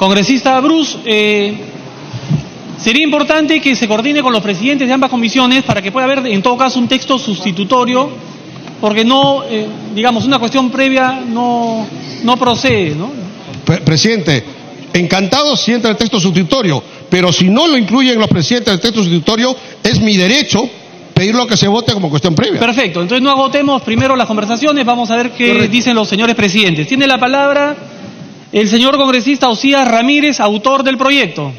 Congresista Bruce, sería importante que se coordine con los presidentes de ambas comisiones para que pueda haber en todo caso un texto sustitutorio, porque no, digamos, una cuestión previa no procede, ¿no? Presidente, encantado si entra el texto sustitutorio, pero si no lo incluyen los presidentes del texto sustitutorio, es mi derecho pedirlo que se vote como cuestión previa. Perfecto, entonces no agotemos primero las conversaciones, vamos a ver qué dicen los señores presidentes. Tiene la palabra el señor congresista Osías Ramírez, autor del proyecto.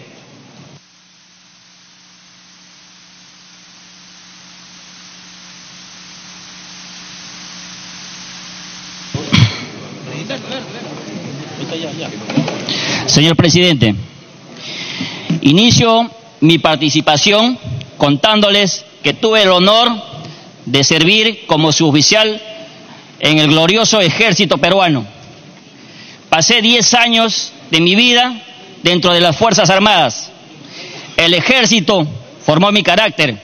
Señor presidente, inicio mi participación contándoles que tuve el honor de servir como suboficial en el glorioso ejército peruano. Pasé 10 años de mi vida dentro de las Fuerzas Armadas. El ejército formó mi carácter,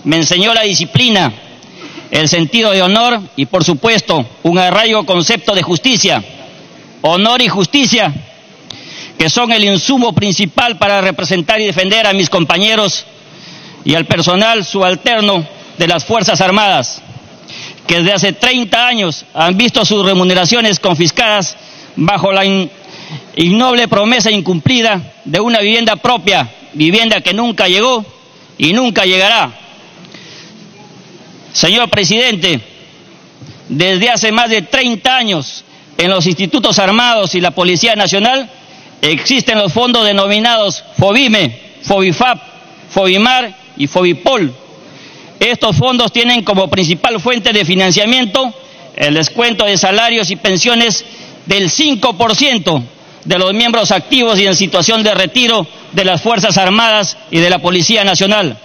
me enseñó la disciplina, el sentido de honor y, por supuesto, un arraigo concepto de justicia. Honor y justicia, que son el insumo principal para representar y defender a mis compañeros y al personal subalterno de las Fuerzas Armadas, que desde hace 30 años han visto sus remuneraciones confiscadas bajo la ignoble promesa incumplida de una vivienda propia, vivienda que nunca llegó y nunca llegará. Señor presidente, desde hace más de 30 años en los institutos armados y la Policía Nacional existen los fondos denominados FOBIME, FOBIFAP, FOBIMAR y FOBIPOL. Estos fondos tienen como principal fuente de financiamiento el descuento de salarios y pensiones del 5% de los miembros activos y en situación de retiro de las Fuerzas Armadas y de la Policía Nacional.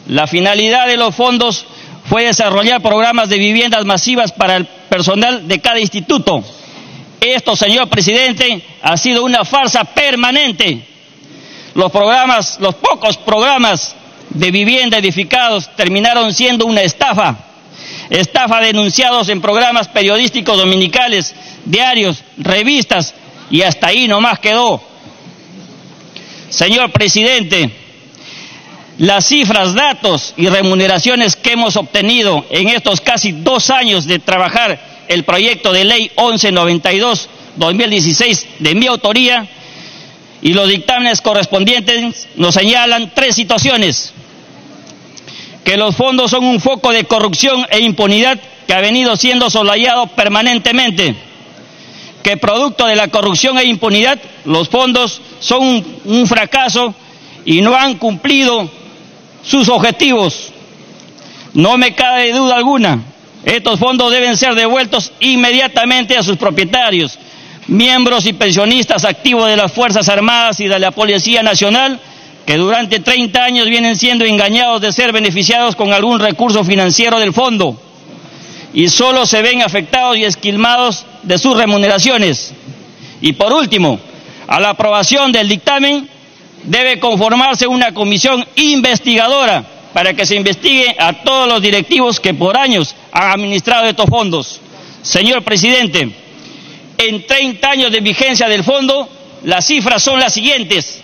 La finalidad de los fondos fue desarrollar programas de viviendas masivas para el personal de cada instituto. Esto, señor presidente, ha sido una farsa permanente. Los pocos programas de vivienda edificados terminaron siendo una estafa denunciados en programas periodísticos dominicales, diarios, revistas, y hasta ahí nomás quedó. Señor presidente, las cifras, datos y remuneraciones que hemos obtenido en estos casi 2 años de trabajar el proyecto de ley 1192-2016 de mi autoría y los dictámenes correspondientes nos señalan 3 situaciones: que los fondos son un foco de corrupción e impunidad que ha venido siendo soslayado permanentemente, que producto de la corrupción e impunidad los fondos son un fracaso y no han cumplido sus objetivos. No me cabe duda alguna, estos fondos deben ser devueltos inmediatamente a sus propietarios, miembros y pensionistas activos de las Fuerzas Armadas y de la Policía Nacional, que durante 30 años vienen siendo engañados de ser beneficiados con algún recurso financiero del fondo y solo se ven afectados y esquilmados de sus remuneraciones. Y por último, a la aprobación del dictamen debe conformarse una comisión investigadora para que se investigue a todos los directivos que por años han administrado estos fondos. Señor presidente, en 30 años de vigencia del fondo, las cifras son las siguientes.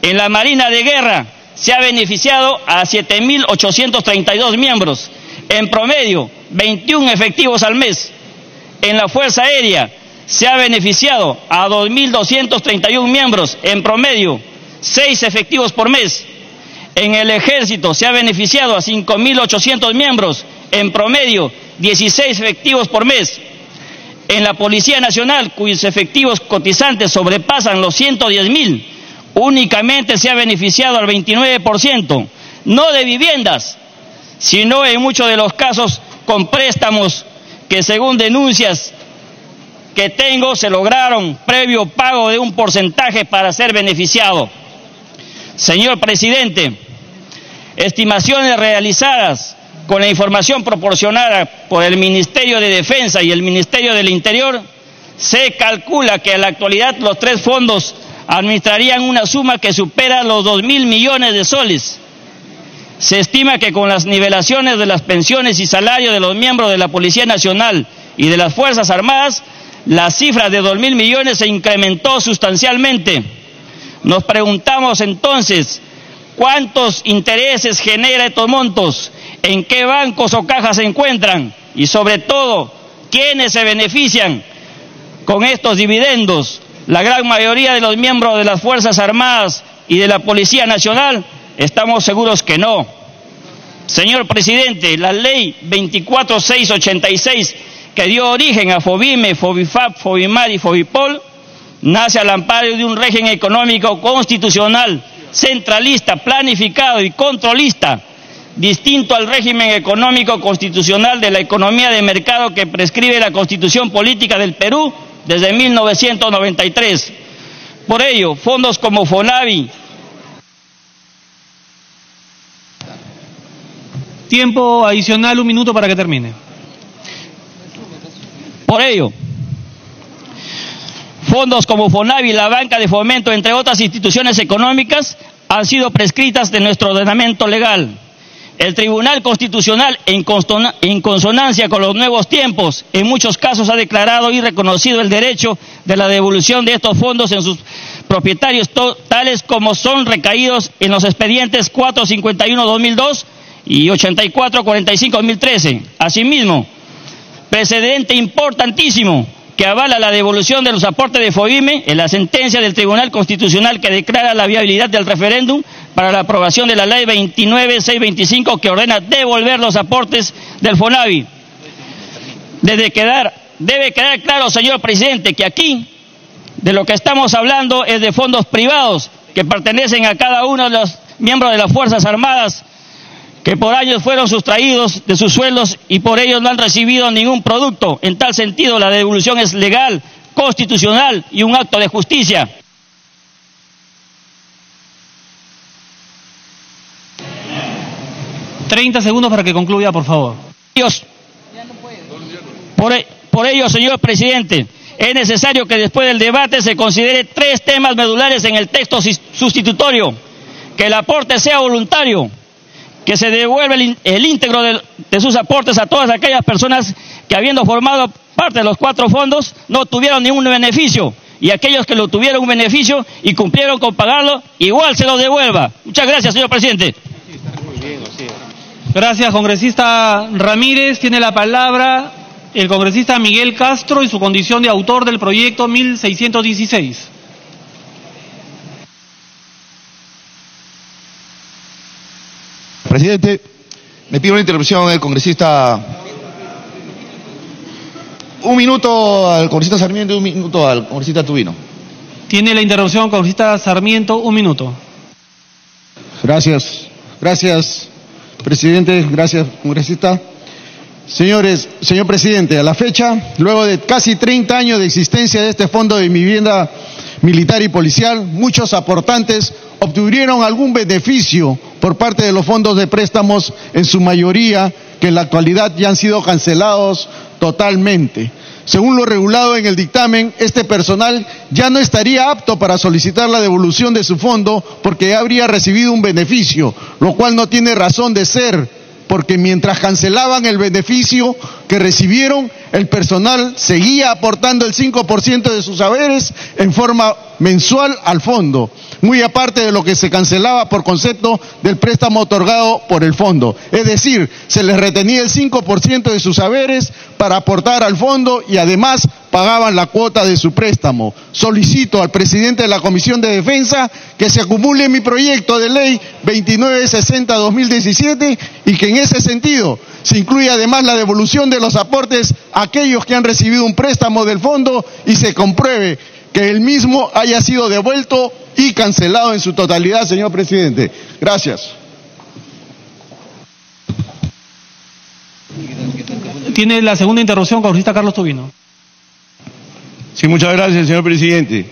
En la Marina de Guerra se ha beneficiado a 7.832 miembros, en promedio 21 efectivos al mes. En la Fuerza Aérea se ha beneficiado a 2.231 miembros, en promedio 6 efectivos por mes. En el Ejército se ha beneficiado a 5.800 miembros, en promedio 16 efectivos por mes. En la Policía Nacional, cuyos efectivos cotizantes sobrepasan los 110.000, únicamente se ha beneficiado al 29%, no de viviendas, sino en muchos de los casos con préstamos que, según denuncias que tengo, se lograron previo pago de un porcentaje para ser beneficiado. Señor presidente, estimaciones realizadas con la información proporcionada por el Ministerio de Defensa y el Ministerio del Interior, se calcula que en la actualidad los 3 fondos administrarían una suma que supera los 2.000 millones de soles. Se estima que con las nivelaciones de las pensiones y salarios de los miembros de la Policía Nacional y de las Fuerzas Armadas, la cifra de 2.000 millones se incrementó sustancialmente. Nos preguntamos entonces, ¿cuántos intereses genera estos montos? ¿En qué bancos o cajas se encuentran? Y sobre todo, ¿quiénes se benefician con estos dividendos? La gran mayoría de los miembros de las Fuerzas Armadas y de la Policía Nacional, estamos seguros que no. Señor presidente, la ley 24686, que dio origen a FOBIME, FOBIFAP, FOBIMAR y FOBIPOL, nace al amparo de un régimen económico constitucional, centralista, planificado y controlista, distinto al régimen económico constitucional de la economía de mercado que prescribe la Constitución Política del Perú desde 1993. Por ello, fondos como FONAVI. Tiempo adicional, 1 minuto para que termine. Por ello, fondos como FONAVI, la banca de fomento, entre otras instituciones económicas, han sido prescritas de nuestro ordenamiento legal. El Tribunal Constitucional, en consonancia con los nuevos tiempos, en muchos casos ha declarado y reconocido el derecho de la devolución de estos fondos en sus propietarios, tales como son recaídos en los expedientes 451-2002 y 8445-2013. Asimismo, precedente importantísimo que avala la devolución de los aportes de FOBIME en la sentencia del Tribunal Constitucional que declara la viabilidad del referéndum para la aprobación de la ley 29625 que ordena devolver los aportes del FONAVI. Debe quedar claro, señor presidente, que aquí de lo que estamos hablando es de fondos privados que pertenecen a cada uno de los miembros de las Fuerzas Armadas, que por años fueron sustraídos de sus sueldos y por ello no han recibido ningún producto. En tal sentido, la devolución es legal, constitucional y un acto de justicia. ...30 segundos para que concluya, por favor. Por ello, señor presidente, es necesario que después del debate se considere 3 temas medulares en el texto sustitutorio. Que el aporte sea voluntario, que se devuelva el íntegro de sus aportes a todas aquellas personas que, habiendo formado parte de los 4 fondos, no tuvieron ningún beneficio, y aquellos que lo tuvieron un beneficio y cumplieron con pagarlo, igual se lo devuelva. Muchas gracias, señor presidente. Gracias, congresista Ramírez. Tiene la palabra el congresista Miguel Castro y su condición de autor del proyecto 1616. Presidente, me pido una interrupción del congresista. 1 minuto al congresista Sarmiento y 1 minuto al congresista Tubino. Tiene la interrupción, congresista Sarmiento, 1 minuto. Gracias, presidente, gracias, congresista. Señor presidente, a la fecha, luego de casi 30 años de existencia de este Fondo de Vivienda Militar y Policial, muchos aportantes obtuvieron algún beneficio por parte de los fondos de préstamos, en su mayoría, que en la actualidad ya han sido cancelados totalmente. Según lo regulado en el dictamen, este personal ya no estaría apto para solicitar la devolución de su fondo porque ya habría recibido un beneficio, lo cual no tiene razón de ser, porque mientras cancelaban el beneficio que recibieron, el personal seguía aportando el 5% de sus haberes en forma mensual al fondo, muy aparte de lo que se cancelaba por concepto del préstamo otorgado por el fondo. Es decir, se les retenía el 5% de sus haberes para aportar al fondo y además pagaban la cuota de su préstamo. Solicito al presidente de la Comisión de Defensa que se acumule mi proyecto de ley 2960-2017 y que en ese sentido se incluya además la devolución de los aportes a aquellos que han recibido un préstamo del fondo y se compruebe que el mismo haya sido devuelto y cancelado en su totalidad, señor presidente. Gracias. Tiene la segunda interrupción, congresista Carlos Tubino. Sí, muchas gracias, señor presidente.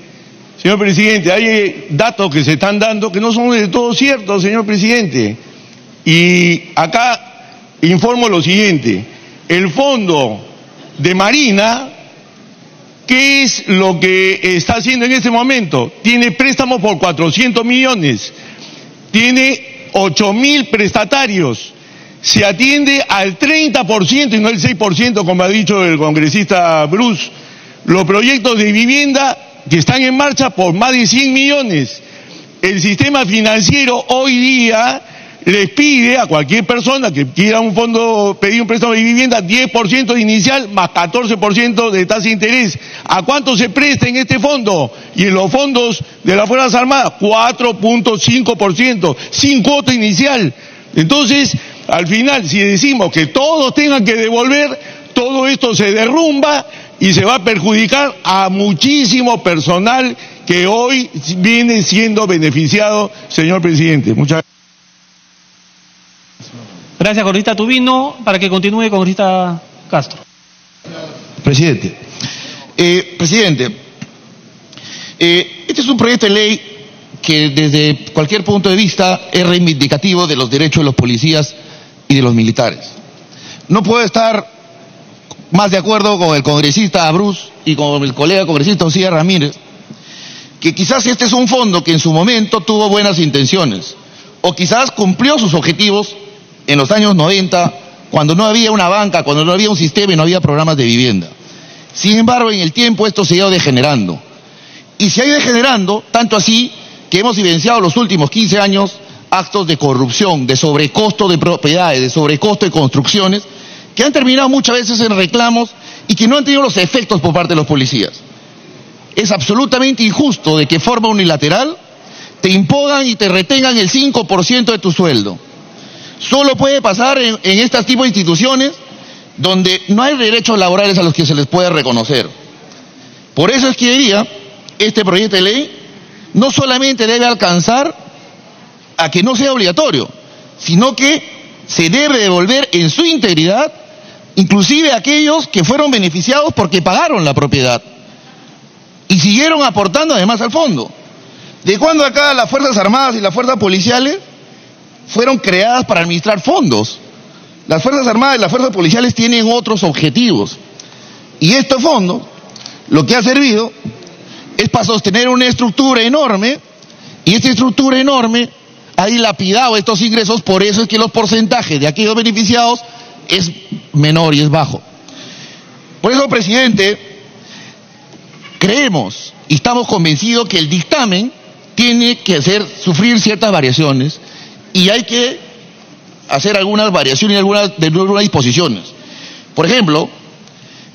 Señor presidente, hay datos que se están dando que no son de todo ciertos, señor presidente. Y acá informo lo siguiente. El Fondo de Marina, ¿qué es lo que está haciendo en este momento? Tiene préstamos por 400 millones. Tiene 8.000 prestatarios. Se atiende al 30% y no el 6%, como ha dicho el congresista Bruce, los proyectos de vivienda que están en marcha por más de 100 millones. El sistema financiero hoy día les pide a cualquier persona que quiera un fondo, pedir un préstamo de vivienda, 10% de inicial más 14% de tasa de interés. ¿A cuánto se presta en este fondo? Y en los fondos de las Fuerzas Armadas, 4.5%, sin cuota inicial. Entonces, al final, si decimos que todos tengan que devolver, todo esto se derrumba y se va a perjudicar a muchísimo personal que hoy viene siendo beneficiado, señor presidente. Muchas gracias. Gracias, congresista Tubino. Para que continúe, congresista Castro. Presidente. Este es un proyecto de ley que desde cualquier punto de vista es reivindicativo de los derechos de los policías y de los militares. No puedo estar más de acuerdo con el congresista Abruz y con el colega congresista Osía Ramírez, que quizás este es un fondo que en su momento tuvo buenas intenciones, o quizás cumplió sus objetivos en los años 90, cuando no había una banca, cuando no había un sistema y no había programas de vivienda. Sin embargo, en el tiempo esto se ha ido degenerando. Y se ha ido degenerando, tanto así que hemos evidenciado los últimos 15 años actos de corrupción, de sobrecosto de propiedades, de sobrecosto de construcciones, que han terminado muchas veces en reclamos y que no han tenido los efectos por parte de los policías. Es absolutamente injusto de que de forma unilateral te impongan y te retengan el 5% de tu sueldo. Solo puede pasar en este tipo de instituciones donde no hay derechos laborales a los que se les puede reconocer. Por eso es que diría, este proyecto de ley no solamente debe alcanzar a que no sea obligatorio, sino que se debe devolver en su integridad, inclusive a aquellos que fueron beneficiados porque pagaron la propiedad y siguieron aportando además al fondo. ¿De cuándo acá las Fuerzas Armadas y las Fuerzas Policiales fueron creadas para administrar fondos? Las Fuerzas Armadas y las Fuerzas Policiales tienen otros objetivos. Y este fondo, lo que ha servido es para sostener una estructura enorme, y esta estructura enorme ha dilapidado estos ingresos, por eso es que los porcentajes de aquellos beneficiados es menor y es bajo. Por eso, presidente, creemos y estamos convencidos que el dictamen tiene que sufrir ciertas variaciones y hay que hacer algunas variaciones y algunas disposiciones. Por ejemplo,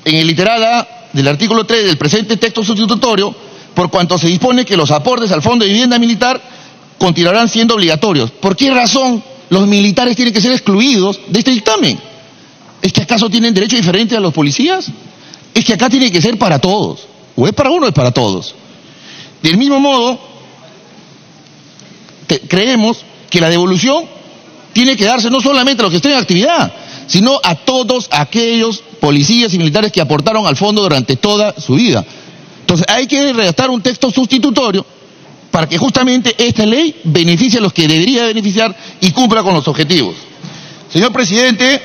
en el literal A del artículo 3 del presente texto sustitutorio, por cuanto se dispone que los aportes al Fondo de Vivienda Militar continuarán siendo obligatorios. ¿Por qué razón los militares tienen que ser excluidos de este dictamen? ¿Es que acaso tienen derecho diferente a los policías? Es que acá tiene que ser para todos. O es para uno o es para todos. Del mismo modo, creemos que la devolución tiene que darse no solamente a los que estén en actividad, sino a todos aquellos policías y militares que aportaron al fondo durante toda su vida. Entonces hay que redactar un texto sustitutorio para que justamente esta ley beneficie a los que debería beneficiar y cumpla con los objetivos. Señor presidente,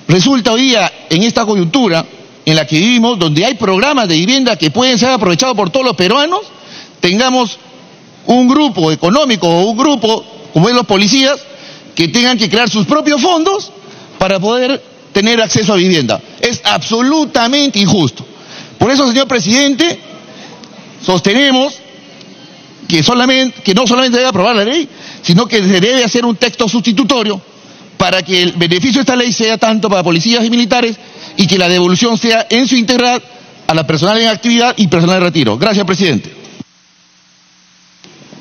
resulta hoy día en esta coyuntura en la que vivimos, donde hay programas de vivienda que pueden ser aprovechados por todos los peruanos, tengamos un grupo económico o un grupo como es los policías que tengan que crear sus propios fondos para poder tener acceso a vivienda. Es absolutamente injusto. Por eso, señor presidente, sostenemos que no solamente debe aprobar la ley, sino que se debe hacer un texto sustitutorio para que el beneficio de esta ley sea tanto para policías y militares y que la devolución sea en su integridad a la personal en actividad y personal de retiro. Gracias, presidente.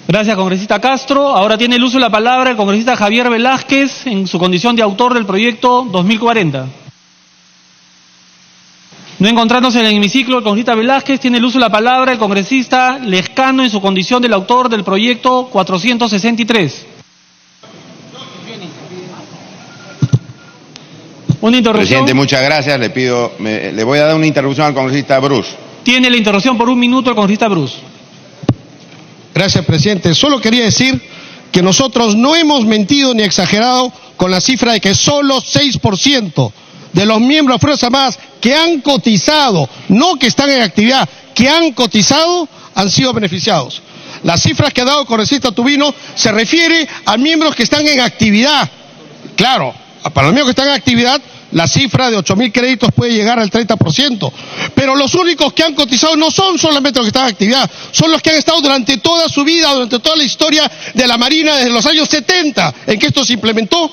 Gracias, congresista Castro. Ahora tiene el uso de la palabra el congresista Javier Velázquez en su condición de autor del proyecto 2040. No encontrándose en el hemiciclo el congresista Velázquez, tiene el uso de la palabra el congresista Lescano en su condición del autor del proyecto 463. Una interrupción. Presidente, muchas gracias. Le voy a dar una interrupción al congresista Abruz. Tiene la interrupción por un minuto el congresista Abruz. Gracias, presidente. Solo quería decir que nosotros no hemos mentido ni exagerado con la cifra de que solo 6% de los miembros de Fuerzas Armadas que han cotizado, no que están en actividad, que han cotizado, han sido beneficiados. Las cifras que ha dado el congresista Tubino se refiere a miembros que están en actividad. Claro, para los miembros que están en actividad la cifra de 8.000 créditos puede llegar al 30%. Pero los únicos que han cotizado no son solamente los que están en actividad, son los que han estado durante toda su vida, durante toda la historia de la Marina desde los años 70, en que esto se implementó.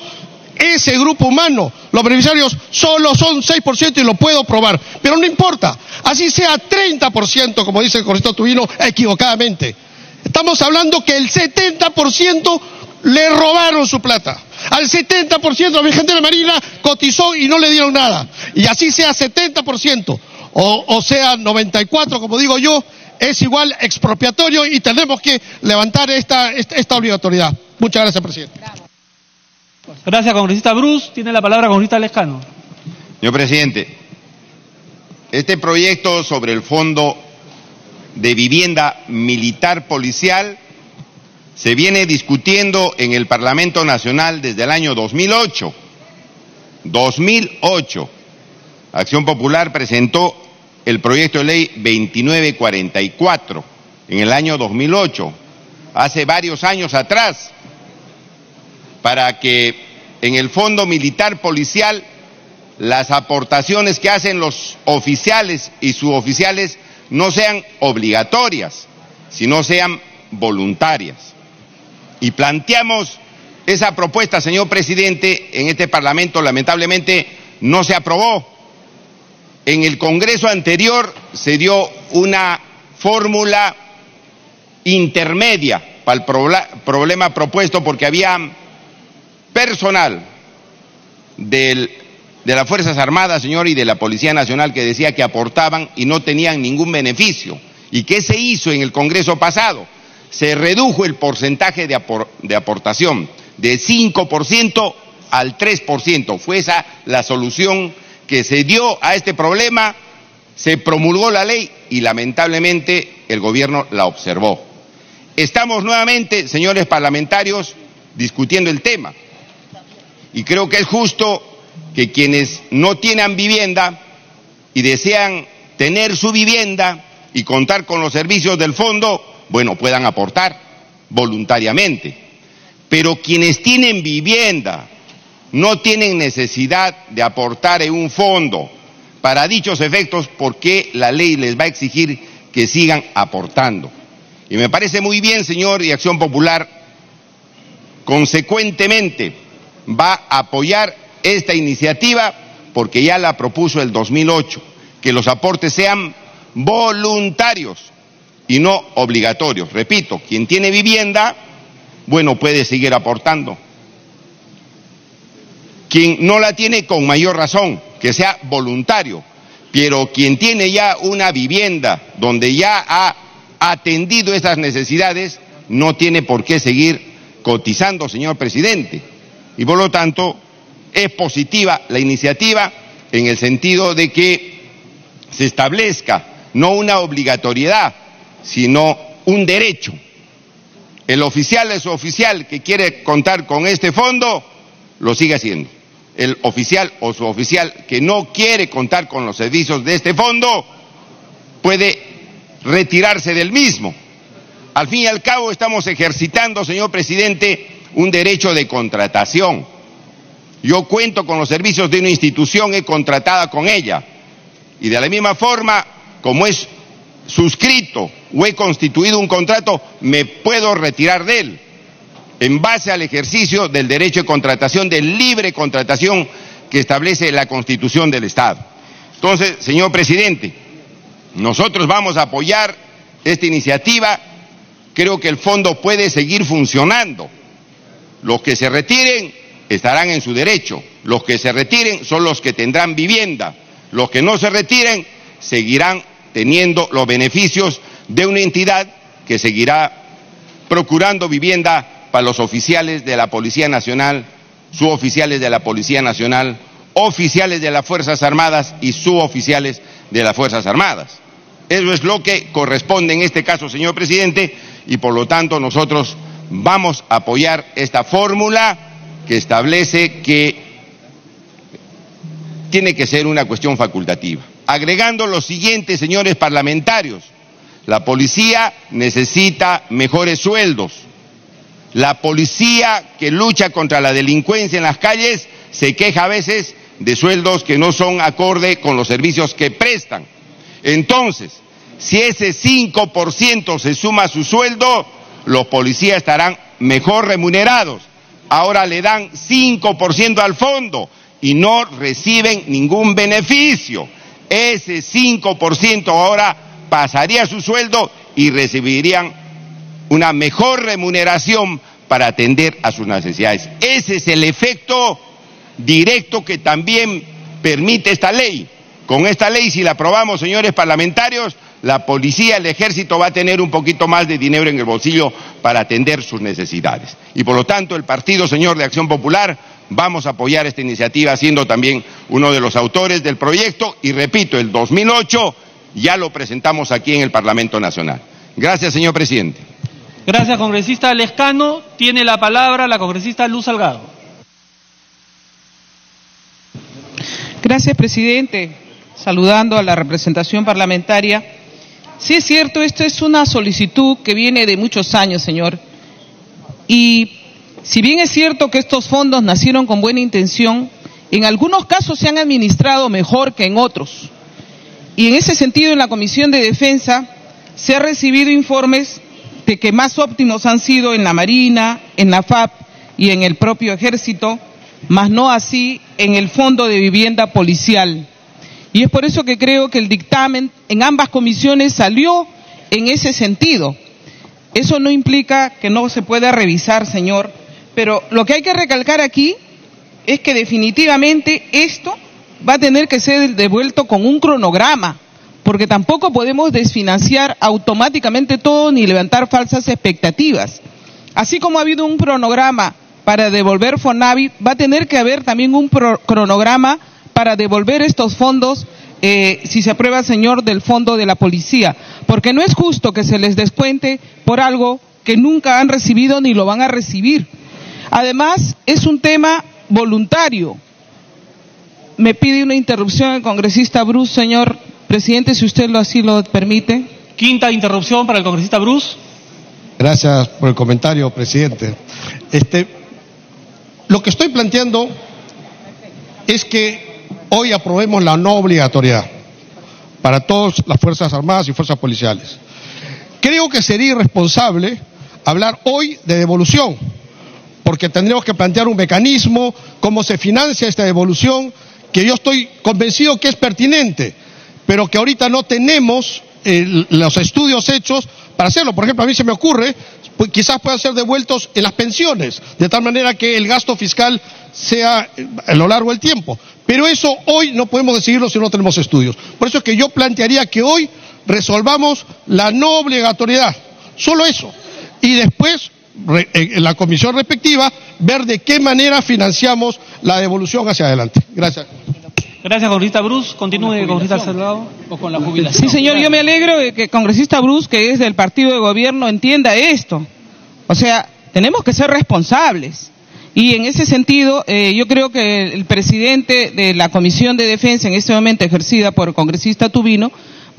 Ese grupo humano, los beneficiarios, solo son 6% y lo puedo probar. Pero no importa, así sea 30%, como dice el congresista Tubino, equivocadamente. Estamos hablando que el 70% le robaron su plata. Al 70% la gente de la Marina cotizó y no le dieron nada. Y así sea 70% o sea 94%, como digo yo, es igual expropiatorio y tenemos que levantar esta obligatoriedad. Muchas gracias, presidente. Gracias, congresista Bruce. Tiene la palabra congresista Lescano. Señor presidente, este proyecto sobre el Fondo de Vivienda Militar Policial se viene discutiendo en el Parlamento Nacional desde el año 2008. 2008. Acción Popular presentó el proyecto de ley 2944 en el año 2008, hace varios años atrás, para que en el Fondo Militar Policial las aportaciones que hacen los oficiales y suboficiales no sean obligatorias, sino sean voluntarias. Y planteamos esa propuesta, señor presidente, en este Parlamento. Lamentablemente no se aprobó. En el Congreso anterior se dio una fórmula intermedia para el problema propuesto, porque había personal de las Fuerzas Armadas, señor, y de la Policía Nacional que decía que aportaban y no tenían ningún beneficio. ¿Y qué se hizo en el Congreso pasado? Se redujo el porcentaje de aportación de 5% al 3%. Fue esa la solución que se dio a este problema. Se promulgó la ley y lamentablemente el gobierno la observó. Estamos nuevamente, señores parlamentarios, discutiendo el tema. Y creo que es justo que quienes no tienen vivienda y desean tener su vivienda y contar con los servicios del fondo, bueno, puedan aportar voluntariamente. Pero quienes tienen vivienda no tienen necesidad de aportar en un fondo para dichos efectos, porque la ley les va a exigir que sigan aportando. Y me parece muy bien, señor, y Acción Popular consecuentemente va a apoyar esta iniciativa, porque ya la propuso el 2008, que los aportes sean voluntarios y no obligatorios. Repito, quien tiene vivienda, bueno, puede seguir aportando. Quien no la tiene, con mayor razón, que sea voluntario. Pero quien tiene ya una vivienda donde ya ha atendido esas necesidades, no tiene por qué seguir cotizando, señor presidente. Y por lo tanto, es positiva la iniciativa en el sentido de que se establezca no una obligatoriedad, sino un derecho. El oficial es oficial que quiere contar con este fondo, lo sigue haciendo. El oficial o suboficial que no quiere contar con los servicios de este fondo puede retirarse del mismo. Al fin y al cabo estamos ejercitando, señor presidente, un derecho de contratación. Yo cuento con los servicios de una institución, he contratado con ella, y de la misma forma, como es suscrito o he constituido un contrato, me puedo retirar de él, en base al ejercicio del derecho de contratación, de libre contratación que establece la Constitución del Estado. Entonces, señor presidente, nosotros vamos a apoyar esta iniciativa. Creo que el fondo puede seguir funcionando. Los que se retiren estarán en su derecho. Los que se retiren son los que tendrán vivienda. Los que no se retiren seguirán teniendo los beneficios de una entidad que seguirá procurando vivienda para los oficiales de la Policía Nacional, suboficiales de la Policía Nacional, oficiales de las Fuerzas Armadas y suboficiales de las Fuerzas Armadas. Eso es lo que corresponde en este caso, señor presidente, y por lo tanto nosotros vamos a apoyar esta fórmula que establece que tiene que ser una cuestión facultativa. Agregando lo siguiente, señores parlamentarios: la policía necesita mejores sueldos. La policía que lucha contra la delincuencia en las calles se queja a veces de sueldos que no son acorde con los servicios que prestan. Entonces, si ese 5% se suma a su sueldo, los policías estarán mejor remunerados. Ahora le dan 5% al fondo y no reciben ningún beneficio. Ese 5% ahora pasaría a su sueldo y recibirían una mejor remuneración para atender a sus necesidades. Ese es el efecto directo que también permite esta ley. Con esta ley, si la aprobamos, señores parlamentarios, la policía, el ejército va a tener un poquito más de dinero en el bolsillo para atender sus necesidades. Y por lo tanto, el partido, señor, de Acción Popular, vamos a apoyar esta iniciativa, siendo también uno de los autores del proyecto. Y repito, el 2008 ya lo presentamos aquí en el Parlamento Nacional. Gracias, señor presidente. Gracias, congresista Lescano. Tiene la palabra la congresista Luz Salgado. Gracias, presidente. Saludando a la representación parlamentaria. Sí es cierto, esto es una solicitud que viene de muchos años, señor. Y si bien es cierto que estos fondos nacieron con buena intención, en algunos casos se han administrado mejor que en otros. Y en ese sentido, en la Comisión de Defensa se ha recibido informes de que más óptimos han sido en la Marina, en la FAP y en el propio Ejército, mas no así en el Fondo de Vivienda Policial. Y es por eso que creo que el dictamen en ambas comisiones salió en ese sentido. Eso no implica que no se pueda revisar, señor, pero lo que hay que recalcar aquí es que definitivamente esto va a tener que ser devuelto con un cronograma, porque tampoco podemos desfinanciar automáticamente todo ni levantar falsas expectativas. Así como ha habido un cronograma para devolver Fonavi, va a tener que haber también un cronograma para devolver estos fondos, si se aprueba, señor, del fondo de la policía, porque no es justo que se les descuente por algo que nunca han recibido ni lo van a recibir. Además, es un tema voluntario. Me pide una interrupción el congresista Bruce, señor presidente, si usted así lo permite. Quinta interrupción para el congresista Bruce. Gracias por el comentario, presidente. Lo que estoy planteando es que hoy aprobemos la no obligatoriedad para todas las Fuerzas Armadas y Fuerzas Policiales. Creo que sería irresponsable hablar hoy de devolución, porque tendremos que plantear un mecanismo, cómo se financia esta devolución, que yo estoy convencido que es pertinente, pero que ahorita no tenemos los estudios hechos para hacerlo. Por ejemplo, a mí se me ocurre, pues, quizás puedan ser devueltos en las pensiones, de tal manera que el gasto fiscal sea a lo largo del tiempo. Pero eso hoy no podemos decidirlo si no tenemos estudios. Por eso es que yo plantearía que hoy resolvamos la no obligatoriedad, solo eso, y después en la comisión respectiva ver de qué manera financiamos la devolución hacia adelante. Gracias. Gracias, congresista Bruce. Continúe, congresista Salgado. O con la jubilación. Sí, señor, yo me alegro de que el congresista Bruce, que es del partido de gobierno, entienda esto. O sea, tenemos que ser responsables. Y en ese sentido, yo creo que el presidente de la Comisión de Defensa, en este momento ejercida por el congresista Tubino,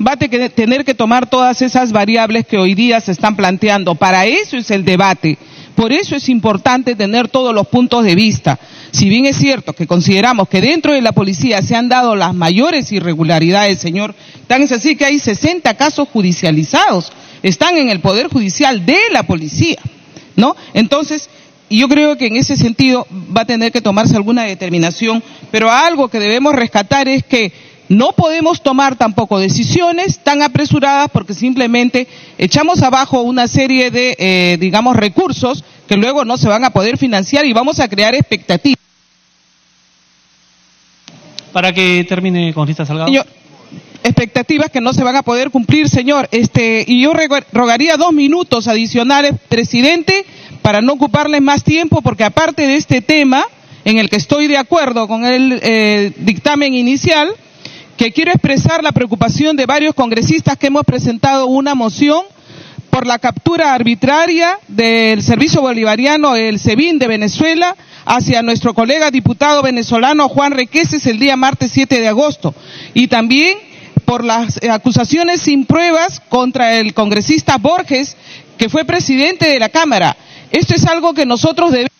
va a tener que tomar todas esas variables que hoy día se están planteando. Para eso es el debate. Por eso es importante tener todos los puntos de vista. Si bien es cierto que consideramos que dentro de la policía se han dado las mayores irregularidades, señor, tan es así que hay 60 casos judicializados, están en el Poder Judicial de la policía, ¿no? Entonces, yo creo que en ese sentido va a tener que tomarse alguna determinación, pero algo que debemos rescatar es que no podemos tomar tampoco decisiones tan apresuradas porque simplemente echamos abajo una serie de, recursos que luego no se van a poder financiar y vamos a crear expectativas. Para que termine, congresista Salgado. Señor, expectativas que no se van a poder cumplir, señor. Y yo rogaría 2 minutos adicionales, presidente, para no ocuparles más tiempo, porque aparte de este tema, en el que estoy de acuerdo con el dictamen inicial, que quiero expresar la preocupación de varios congresistas que hemos presentado una moción por la captura arbitraria del Servicio Bolivariano, el SEBIN de Venezuela, hacia nuestro colega diputado venezolano Juan Requeses el día martes 7 de agosto. Y también por las acusaciones sin pruebas contra el congresista Borges, que fue presidente de la Cámara. Esto es algo que nosotros debemos...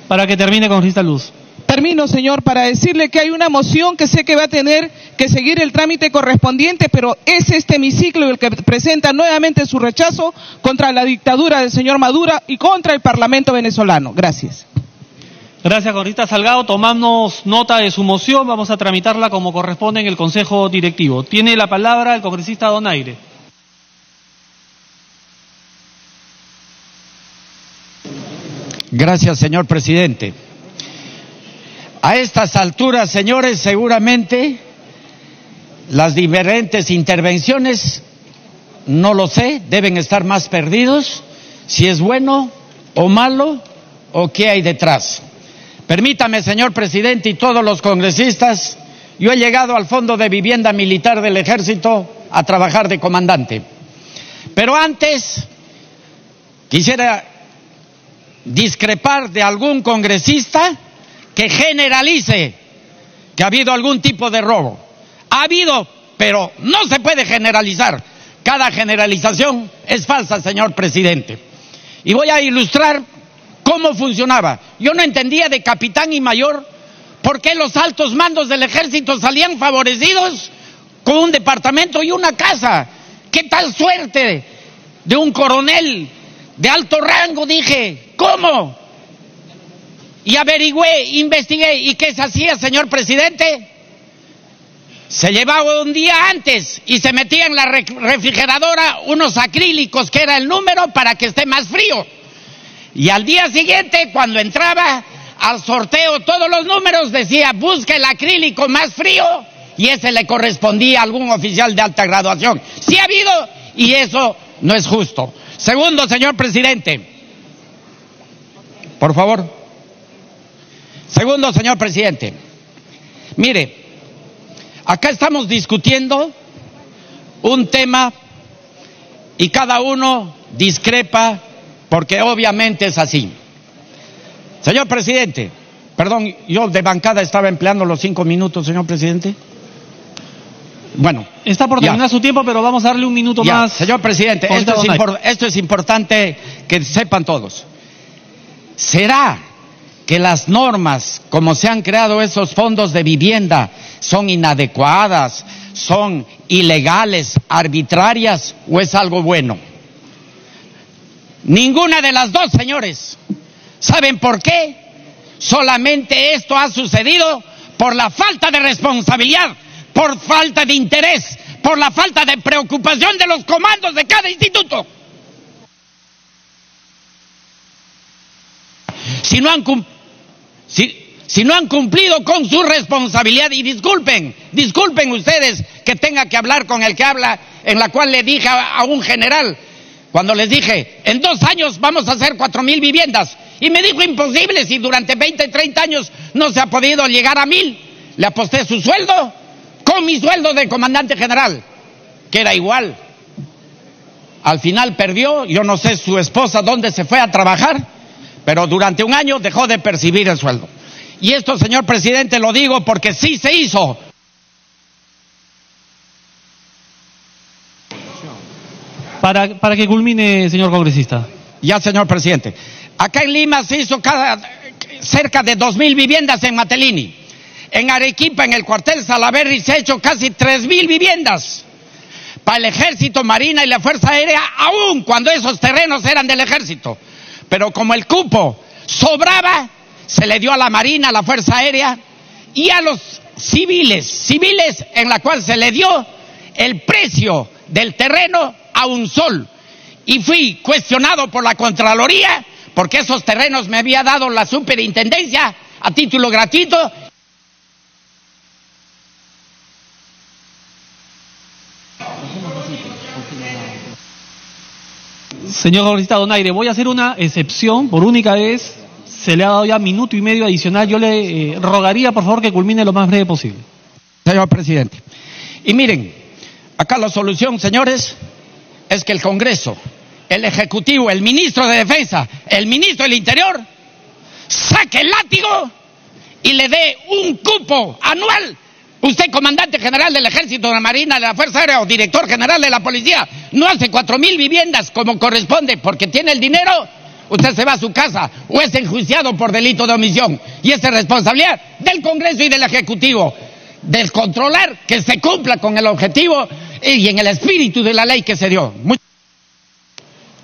Para que termine, congresista Luz. Termino, señor, para decirle que hay una moción que sé que va a tener que seguir el trámite correspondiente, pero es este hemiciclo el que presenta nuevamente su rechazo contra la dictadura del señor Maduro y contra el Parlamento venezolano. Gracias. Gracias, congresista Salgado. Tomamos nota de su moción. Vamos a tramitarla como corresponde en el Consejo Directivo. Tiene la palabra el congresista Donaire. Gracias, señor presidente. A estas alturas, señores, seguramente las diferentes intervenciones, no lo sé, deben estar más perdidos, si es bueno o malo o qué hay detrás. Permítame, señor presidente, y todos los congresistas, yo he llegado al Fondo de Vivienda Militar del Ejército a trabajar de comandante. Pero antes quisiera discrepar de algún congresista que generalice que ha habido algún tipo de robo. Ha habido, pero no se puede generalizar. Cada generalización es falsa, señor presidente. Y voy a ilustrar cómo funcionaba. Yo no entendía de capitán y mayor por qué los altos mandos del ejército salían favorecidos con un departamento y una casa. ¿Qué tal suerte de un coronel de alto rango? Dije, ¿cómo? Y averigüé, investigué. ¿Y qué se hacía, señor presidente? Se llevaba un día antes y se metía en la refrigeradora unos acrílicos, que era el número, para que esté más frío. Y al día siguiente, cuando entraba al sorteo todos los números, decía, busque el acrílico más frío, y ese le correspondía a algún oficial de alta graduación. Sí ha habido, y eso no es justo. Segundo, señor presidente, por favor. Segundo, señor presidente, mire, acá estamos discutiendo un tema y cada uno discrepa porque obviamente es así. Señor presidente, perdón, yo de bancada estaba empleando los 5 minutos, señor presidente. Bueno, está por terminar su tiempo, pero vamos a darle un minuto más. Señor presidente, esto es importante que sepan todos. ¿Será que las normas, como se han creado esos fondos de vivienda, son inadecuadas, son ilegales, arbitrarias, o es algo bueno? Ninguna de las dos, señores. ¿Saben por qué? Solamente esto ha sucedido por la falta de responsabilidad, por falta de interés, por la falta de preocupación de los comandos de cada instituto. Si no han cumplido con su responsabilidad, y disculpen ustedes que tenga que hablar con el que habla, en la cual le dije a un general, cuando les dije, en 2 años vamos a hacer 4,000 viviendas, y me dijo, imposible, si durante 20, 30 años no se ha podido llegar a 1,000, le aposté su sueldo con mi sueldo de comandante general, que era igual. Al final perdió, yo no sé su esposa dónde se fue a trabajar, pero durante 1 año dejó de percibir el sueldo. Y esto, señor presidente, lo digo porque sí se hizo. Para que culmine, señor congresista. Ya, señor presidente. Acá en Lima se hizo cerca de 2,000 viviendas en Matelini. En Arequipa, en el cuartel Salaberry, se ha hecho casi 3,000 viviendas. Para el Ejército, Marina y la Fuerza Aérea, aún cuando esos terrenos eran del Ejército. Pero como el cupo sobraba, se le dio a la Marina, a la Fuerza Aérea y a los civiles en la cual se le dio el precio del terreno a un sol. Y fui cuestionado por la Contraloría porque esos terrenos me había dado la superintendencia a título gratuito. Señor congresista Donaire, voy a hacer una excepción, por única vez, se le ha dado ya 1,5 minutos adicional, yo le rogaría por favor que culmine lo más breve posible. Señor presidente, y miren, acá la solución, señores, es que el Congreso, el Ejecutivo, el Ministro de Defensa, el Ministro del Interior, saque el látigo y le dé un cupo anual. Usted, comandante general del Ejército, de la Marina, de la Fuerza Aérea o director general de la Policía, no hace 4,000 viviendas como corresponde porque tiene el dinero. usted se va a su casa o es enjuiciado por delito de omisión. Y esa es responsabilidad del Congreso y del Ejecutivo, del controlar que se cumpla con el objetivo y en el espíritu de la ley que se dio.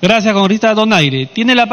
Gracias, congresista Donaire. Tiene la